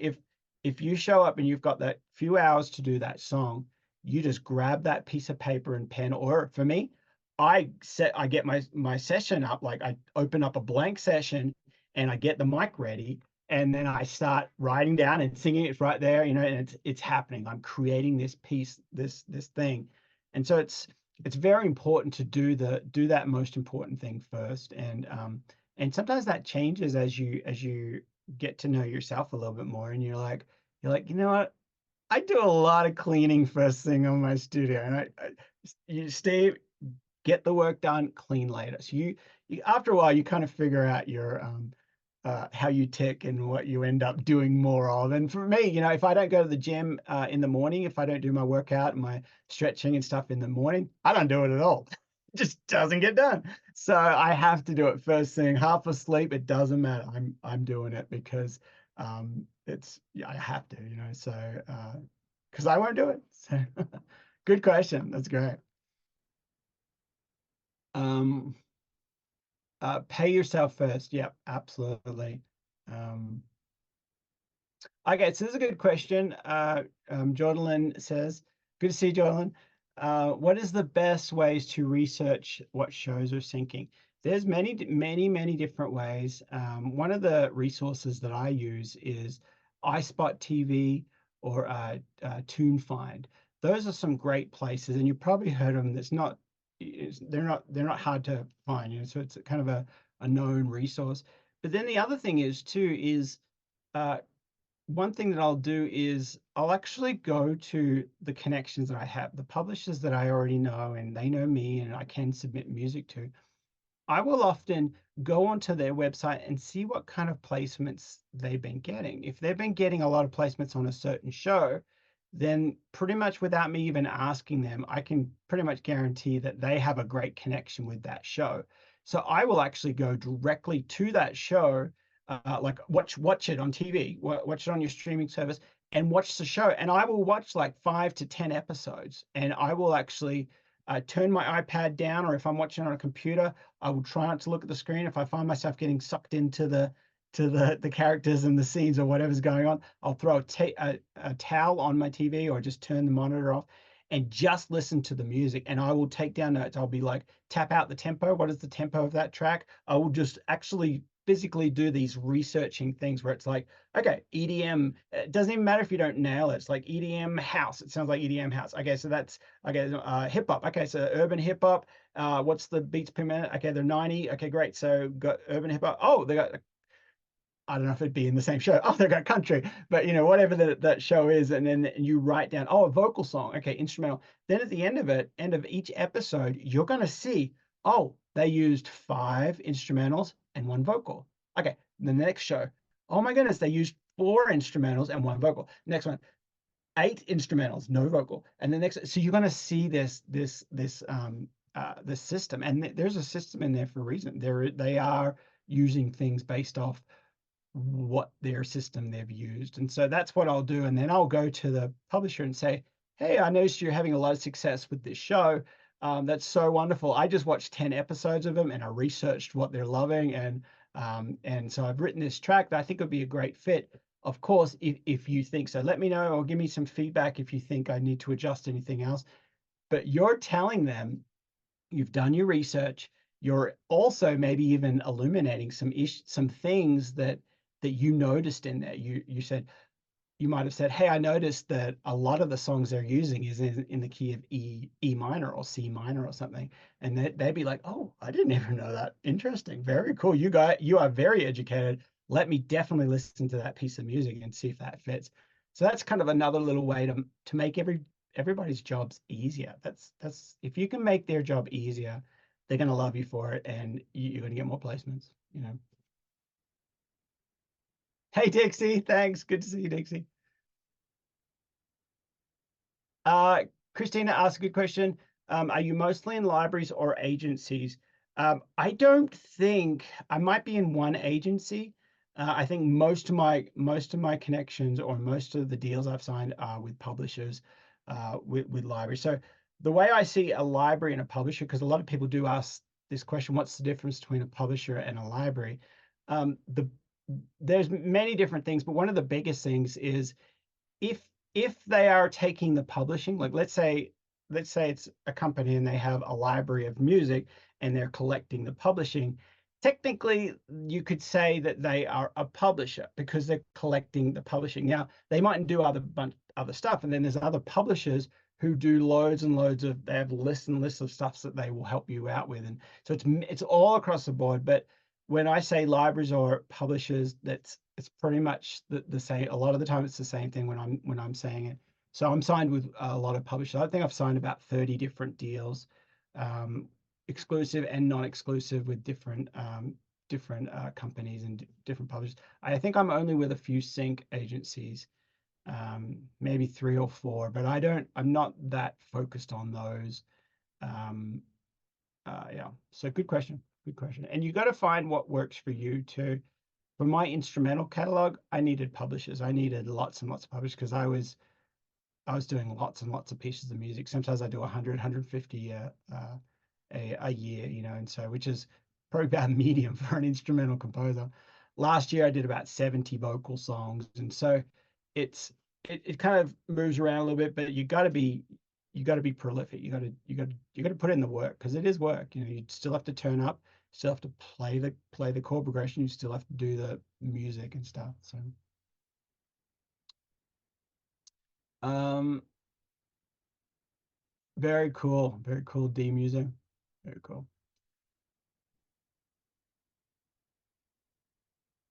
if you show up and you've got that few hours to do that song, you just grab that piece of paper and pen. Or for me, I get my session up, like I open up a blank session and I get the mic ready, and then I start writing down and singing it right there, and it's happening. I'm creating this piece, this thing. And so it's very important to do that most important thing first. And sometimes that changes as you get to know yourself a little bit more, and you're like, you know what? I do a lot of cleaning first thing on my studio, and you stay get the work done, clean later. So you after a while, you kind of figure out your how you tick and what you end up doing more of. And for me, if I don't go to the gym in the morning, if I don't do my workout and my stretching and stuff in the morning, I don't do it at all. It just doesn't get done. So I have to do it first thing. Half asleep, it doesn't matter. I'm doing it because it's yeah, I have to, So because I won't do it. So good question. That's great. Um, Pay yourself first. Yep, absolutely. Um, okay, so this is a good question. Jordan says, good to see you, Jordan. What is the best ways to research what shows are syncing? There's many different ways. One of the resources that I use is iSpot TV or TuneFind. Those are some great places, and you've probably heard of them. They're not hard to find, so it's kind of a known resource. But then the other thing is too is uh, one thing that I'll do is I'll actually go to the connections that I have, the publishers that I already know and they know me and I can submit music to. I will often go onto their website and see what kind of placements they've been getting. If they've been getting a lot of placements on a certain show, then pretty much without me even asking them, I can pretty much guarantee that they have a great connection with that show. So I will actually go directly to that show, like watch it on TV, watch it on your streaming service, and watch the show. And I will watch like 5 to 10 episodes, and I will actually turn my iPad down, or if I'm watching on a computer, I will try not to look at the screen. If I find myself getting sucked into the characters and the scenes or whatever's going on, I'll throw a towel on my TV or just turn the monitor off and just listen to the music. And I will take down notes. I'll be like, tap out the tempo. What is the tempo of that track? I will just actually physically do these researching things where it's like, okay, EDM. It doesn't even matter if you don't nail it. It's like EDM house. It sounds like EDM house. Okay, so that's okay. Hip hop. Okay, so urban hip hop. What's the beats per minute? Okay, they're 90. Okay, great. So got urban hip hop. Oh, they got, I don't know if it'd be in the same show. Oh, they got country, but whatever that show is, and then you write down, oh, a vocal song, okay, instrumental. Then at the end of each episode, you're gonna see, oh, they used 5 instrumentals and 1 vocal. Okay, the next show, oh my goodness, they used 4 instrumentals and 1 vocal. Next one, 8 instrumentals, no vocal, and the next. So you're gonna see this system, and there's a system in there for a reason. They are using things based off what their system they've used. And so that's what I'll do. And then I'll go to the publisher and say, hey, I noticed you're having a lot of success with this show. That's so wonderful. I just watched 10 episodes of them and I researched what they're loving. And so I've written this track that I think would be a great fit. Of course, if you think so, let me know or give me some feedback if you think I need to adjust anything else. But you're telling them you've done your research. You're also maybe even illuminating some things that you noticed in there. You said, you might have said, hey, I noticed that a lot of the songs they're using is in the key of E minor or C minor or something. And they'd be like, oh, I didn't even know that. Interesting. Very cool. You are very educated. Let me definitely listen to that piece of music and see if that fits. So that's kind of another little way to make everybody's jobs easier. That's if you can make their job easier, they're going to love you for it, and you're going to get more placements. Hey, Dixie, thanks. Good to see you, Dixie. Uh, Christina asked a good question. Are you mostly in libraries or agencies? I don't think I might be in one agency. I think most of my connections or most of the deals I've signed are with publishers, with libraries. So the way I see a library and a publisher, because a lot of people do ask this question, what's the difference between a publisher and a library? There's many different things, but one of the biggest things is if they are taking the publishing, like let's say it's a company and they have a library of music and they're collecting the publishing, technically you could say that they are a publisher because they're collecting the publishing. Now they mightn't do other stuff, and then there's other publishers who do loads and loads of, they have lists and lists of stuff that they will help you out with, and so it's all across the board. But when I say libraries or publishers, it's pretty much the same. A lot of the time it's the same thing when I'm saying it. So I'm signed with a lot of publishers. I think I've signed about 30 different deals, exclusive and non-exclusive, with different companies and different publishers. I think I'm only with a few sync agencies, maybe 3 or 4, but I'm not that focused on those. Um, yeah, so good question. Good question. And you got to find what works for you too. For my instrumental catalog, I needed publishers. I needed lots and lots of publishers because I was doing lots and lots of pieces of music. Sometimes I do 100, 150 a year, and so which is probably about medium for an instrumental composer. Last year I did about 70 vocal songs, and so it's it kind of moves around a little bit, but you got to be prolific. You got to put in the work because it is work. You know, you still have to turn up, still have to play the chord progression, you still have to do the music and stuff. So um very cool D music. Very cool.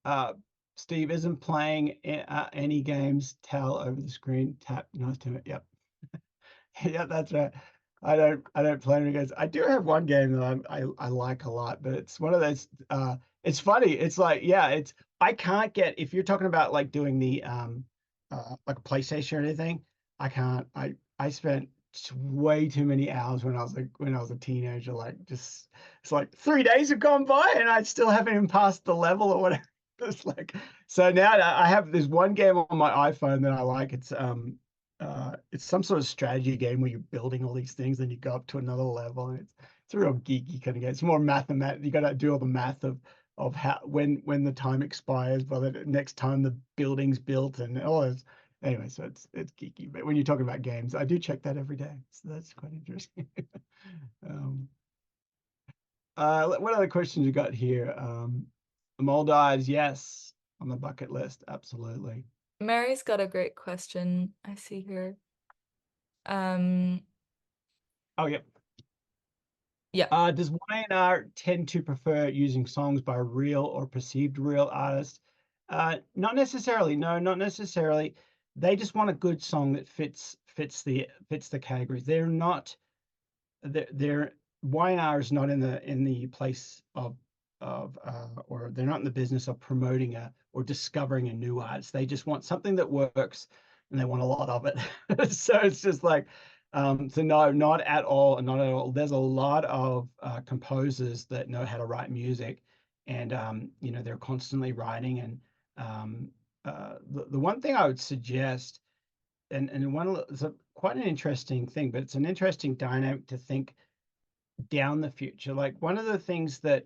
Uh, Steve isn't playing any games. Tell over the screen. Tap. Nice to it. Yep. Yeah, that's right. I don't play any games. I do have one game that I like a lot, but it's one of those. It's funny. It's like yeah, it's I can't get if you're talking about like doing the like a PlayStation or anything. I can't. I spent way too many hours when I was a teenager. Like just it's like 3 days have gone by and I still haven't even passed the level or whatever. It's like so now I have this one game on my iPhone that I like. It's some sort of strategy game where you're building all these things and you go up to another level. And it's a real geeky kind of game. It's more mathematical. You got to do all the math of how when the time expires, by the next time the building's built and all this. Anyway, so it's geeky. But when you're talking about games, I do check that every day. So that's quite interesting. um, what other questions you got here? Maldives, yes, on the bucket list, absolutely. Mary's got a great question. I see here. Um, Oh, yeah. yeah. Does Y&R tend to prefer using songs by real or perceived real artists? Not necessarily. No, not necessarily. They just want a good song that fits the categories. They're Y&R is not in the place of or they're not in the business of promoting a or discovering a new artist. They just want something that works and they want a lot of it. So it's just like so no, not at all, not at all. There's a lot of composers that know how to write music, and you know they're constantly writing. And um, the one thing I would suggest, and it's quite an interesting thing, but it's an interesting dynamic to think down the future. Like one of the things that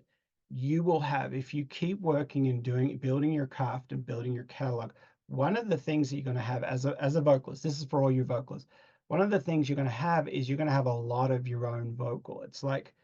you will have if you keep working and building your craft and building your catalog, one of the things that you're going to have as a vocalist, this is for all your vocalists, one of the things you're going to have is you're going to have a lot of your own vocal. It's like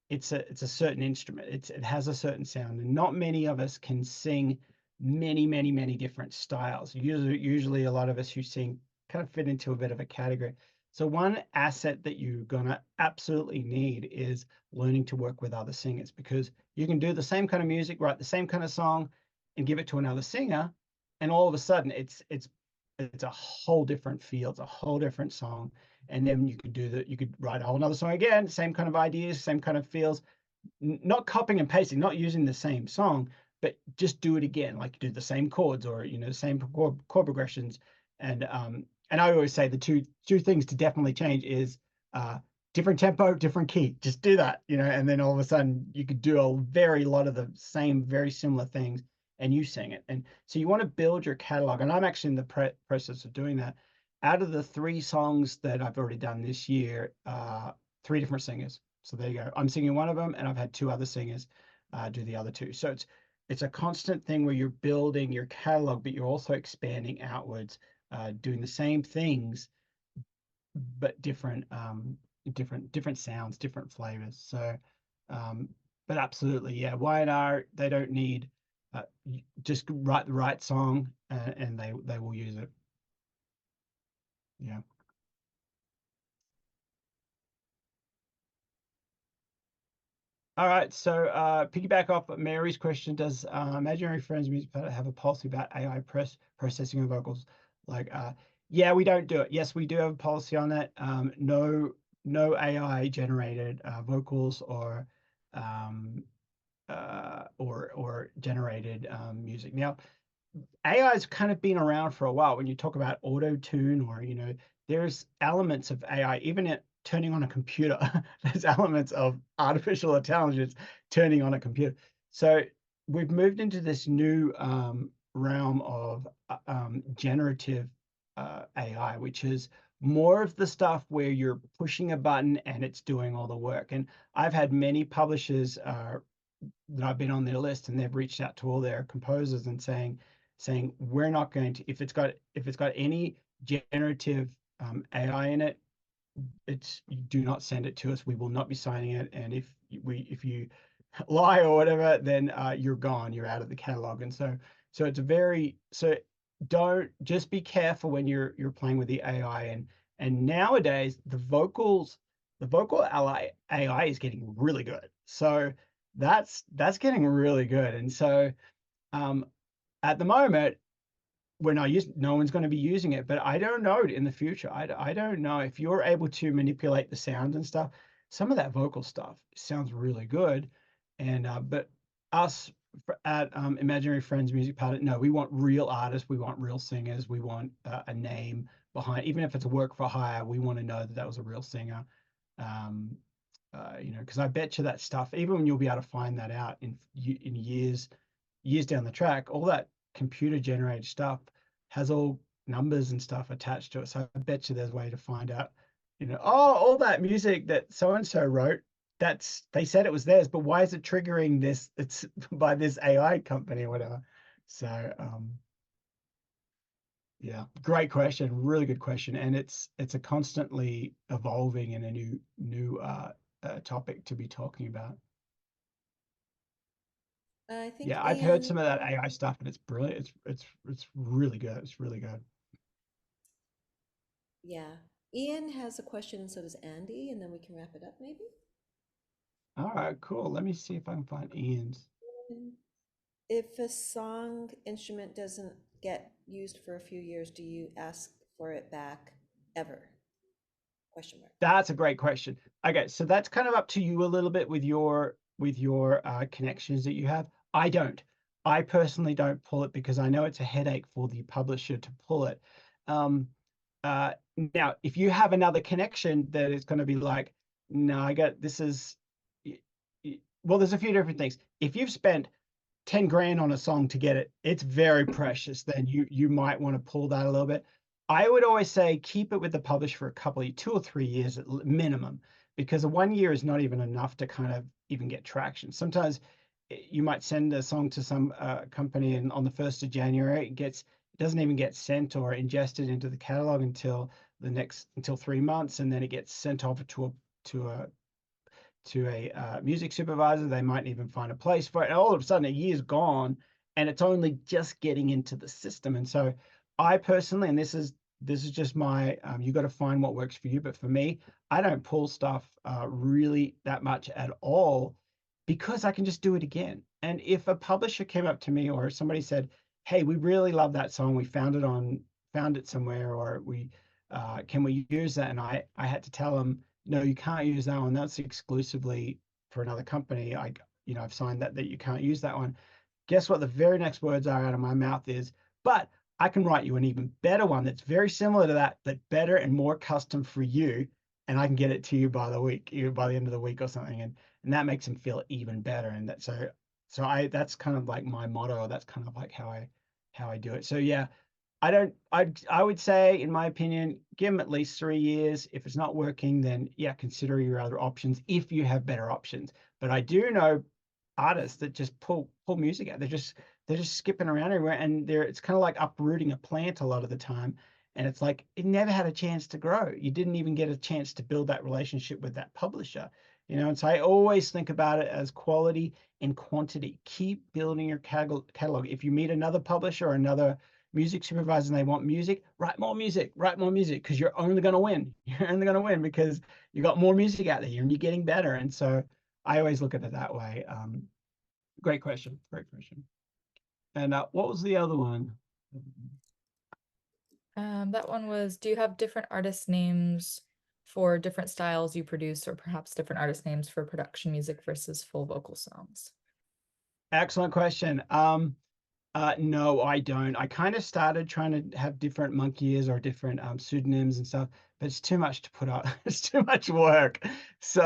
it's a certain instrument. It has a certain sound, and not many of us can sing many different styles. Usually a lot of us who sing kind of fit into a bit of a category. So one asset that you're gonna absolutely need is learning to work with other singers, because you can do the same kind of music, write the same kind of song, and give it to another singer, and all of a sudden it's a whole different feel, it's a whole different song. And then you could write a whole another song again, same kind of ideas, same kind of feels, not copying and pasting, not using the same song, but just do it again, like do the same chords or you know the same chord progressions. And I always say the two things to definitely change is uh different tempo, different key. Just do that, you know, and then all of a sudden you could do a very lot of the same, very similar things, and you sing it. And so you want to build your catalog, and I'm actually in the process of doing that. Out of the 3 songs that I've already done this year, 3 different singers. So there you go. I'm singing one of them, and I've had 2 other singers do the other 2. So it's a constant thing where you're building your catalog, but you're also expanding outwards, doing the same things but different sounds, different flavors. So, um, but absolutely, yeah. Y&R, they don't need just write the right song, and they will use it. Yeah. All right, so piggyback off Mary's question, does Imaginary Friends Music have a policy about AI processing of vocals? Like, yeah, we don't do it. Yes, we do have a policy on that. No AI generated vocals or generated music. Now, AI's kind of been around for a while. When you talk about auto tune, or you know, there's elements of AI, even at turning on a computer, there's elements of artificial intelligence turning on a computer. So we've moved into this new realm of generative AI, which is more of the stuff where you're pushing a button and it's doing all the work. And I've had many publishers that I've been on their list, and they've reached out to all their composers and saying we're not going to, if it's got any generative AI in it, it's you do not send it to us. We will not be signing it. And if you lie or whatever, then you're gone. You're out of the catalog. And so it's a very so don't just be careful when you're playing with the AI. And nowadays the vocal AI is getting really good. So that's getting really good. And so um, at the moment no one's going to be using it, but I don't know in the future. I don't know if you're able to manipulate the sound and stuff. Some of that vocal stuff sounds really good, and but us at Imaginary Friends Music Palette, no, we want real artists, we want real singers, we want a name behind, even if it's a work for hire, we want to know that that was a real singer. Um, because I bet you that stuff, even when you'll be able to find that out in years down the track, all that computer generated stuff has all numbers and stuff attached to it. So I bet you there's a way to find out, oh, all that music that so and so wrote, they said it was theirs, but why is it triggering this? It's by this AI company or whatever. So yeah, great question, really good question, and it's a constantly evolving and a new topic to be talking about. I think Yeah, I've heard Ian, some of that AI stuff, and it's brilliant. It's really good. It's really good. yeah. Ian has a question, and so does Andy, and then we can wrap it up maybe. All right, cool. Let me see if I can find Ian's. If a song instrument doesn't get used for a few years, do you ask for it back ever? Question mark. That's a great question. Okay, so that's kind of up to you a little bit with your connections that you have. I don't. I personally don't pull it because I know it's a headache for the publisher to pull it. Um, Now, if you have another connection that is going to be like, no, I got this is, well, there's a few different things. If you've spent 10 grand on a song to get it, it's very precious, then you might want to pull that a little bit. I would always say keep it with the publisher for a couple of 2 or 3 years at minimum, because a 1 year is not even enough to kind of even get traction. Sometimes you might send a song to some company, and on the 1st of January it doesn't even get sent or ingested into the catalog until 3 months, and then it gets sent off to a music supervisor. They might even find a place for it. And all of a sudden, a year's gone, and it's only just getting into the system. And so, I personally, and this is just my, you got to find what works for you. But for me, I don't pull stuff really that much at all because I can just do it again. And if a publisher came up to me or somebody said, "Hey, we really love that song. We found it somewhere, or we can we use that?" And I had to tell them, no, you can't use that one. That's exclusively for another company. I've signed that you can't use that one. Guess what? The very next words are out of my mouth is, but I can write you an even better one that's very similar to that, but better and more custom for you. And I can get it to you by by the end of the week or something. And that makes them feel even better. And that's kind of like my motto. That's kind of like how I do it. So yeah, I would say, in my opinion, give them at least 3 years. If it's not working, then yeah, consider your other options if you have better options. But I do know artists that just pull music out. They're just skipping around everywhere, and it's kind of like uprooting a plant a lot of the time. And it's like it never had a chance to grow. You didn't even get a chance to build that relationship with that publisher. And so I always think about it as quality and quantity. Keep building your catalog. If you meet another publisher or another music supervisors and they want music, write more music, because you're only going to win. You're only going to win because you got more music out there and you're getting better. And so I always look at it that way. Great question. Great question. And what was the other one? That one was, do you have different artist names for different styles you produce, or perhaps different artist names for production music versus full vocal songs? Excellent question. No, I don't. I kind of started trying to have different monkey ears or different pseudonyms and stuff, but it's too much to put up. It's too much work. So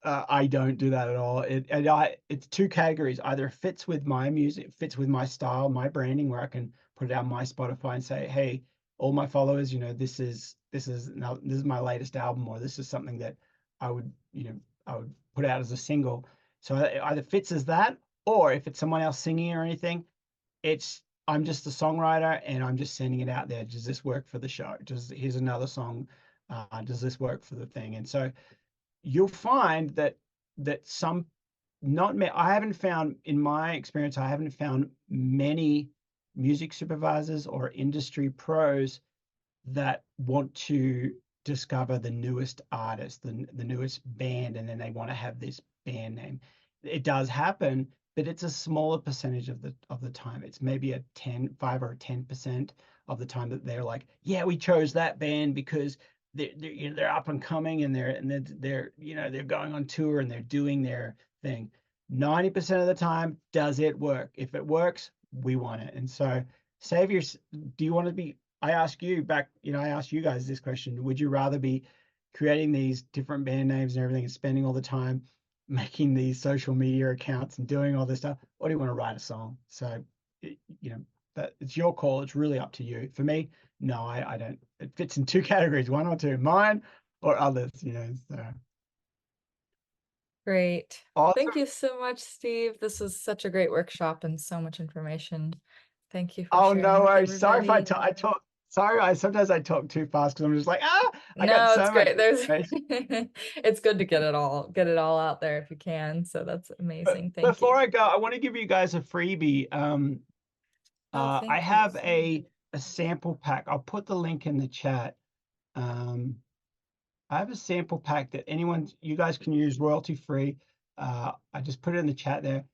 I don't do that at all. It's two categories. Either it fits with my music, fits with my style, my branding, where I can put it on my Spotify and say, hey, all my followers, this is my latest album, or this is something that I would, I would put out as a single. So it either fits as that, or if it's someone else singing or anything, I'm just the songwriter and I'm just sending it out there. Does this work for the show? Here's another song. Does this work for the thing? And so you'll find that some not me I haven't found, in my experience, I haven't found many music supervisors or industry pros that want to discover the newest artist, the newest band, and then they want to have this band name. It does happen, but it's a smaller percentage of the time. It's maybe a 5 or 10% of the time that they're like, yeah, we chose that band because they're up and coming, and they're going on tour and they're doing their thing. 90% of the time, does it work? If it works, we want it. And so save your do you want to be I asked you back, I asked you guys this question. Would you rather be creating these different band names and everything and spending all the time making these social media accounts and doing all this stuff, or do you want to write a song? So, that it's your call. It's really up to you. For me, no, I don't. It fits in two categories, one or two, mine or others, so. Great. Thank Awesome. you so much, Steve. This was such a great workshop and so much information. Thank you for Oh, sharing no with worries. Sorry if I everybody. talk, sorry, sometimes I talk too fast because I'm just like, I got No, it's so much great. There's information. it's good to get it all out there if you can. So that's But amazing. Thank you. before I go, I want to give you guys a freebie. Oh, I thank you. have a sample pack. I'll put the link in the chat. Um, I have a sample pack that you guys can use royalty free. I just put it in the chat there.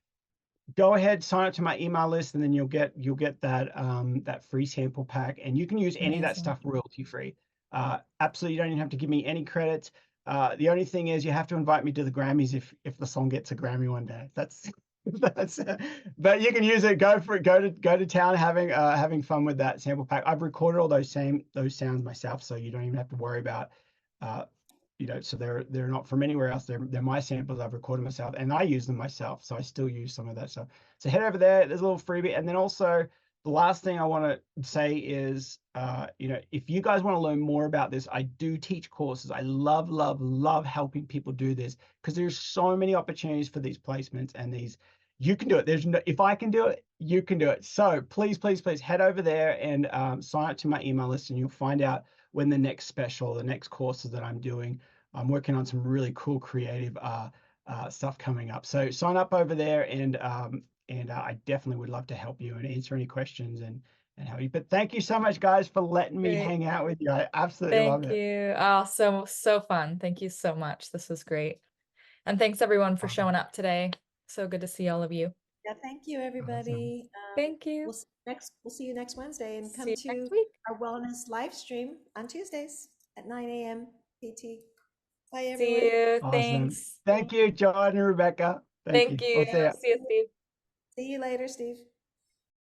Go ahead, sign up to my email list, and then you'll get that free sample pack, and you can use any of that Amazing. stuff royalty free. Absolutely, you don't even have to give me any credits. The only thing is you have to invite me to the Grammys if the song gets a Grammy one day. That's that's. But you can use it. Go for it. Go to town having fun with that sample pack. I've recorded all those sounds myself, so you don't even have to worry about uh, so they're not from anywhere else. They're my samples. I've recorded myself, and I use them myself. So I still use some of that stuff. So head over there. There's a little freebie, and then also the last thing I want to say is, if you guys want to learn more about this, I do teach courses. I love, love, love helping people do this because there's so many opportunities for these placements and these. You can do it. If I can do it, you can do it. So please, please, please head over there and sign up to my email list, and you'll find out when the next special, the next courses that I'm doing. I'm working on some really cool creative stuff coming up. So sign up over there, and I definitely would love to help you and answer any questions and help you. But thank you so much, guys, for letting me Great. hang out with you. I absolutely love Thank it. you. Oh, so fun. Thank you so much. This was great. And thanks everyone for Awesome. showing up today. So good to see all of you. Yeah, thank you, Awesome. everybody. Thank you. We'll see you next Wednesday, and See come you next to week. our wellness live stream on Tuesdays at 9 a.m. PT. Bye, See everyone. you. Awesome. Thanks. Thank you, John and Rebecca. Thank Thank you. you. We'll see you. See you, Steve. See you later, Steve.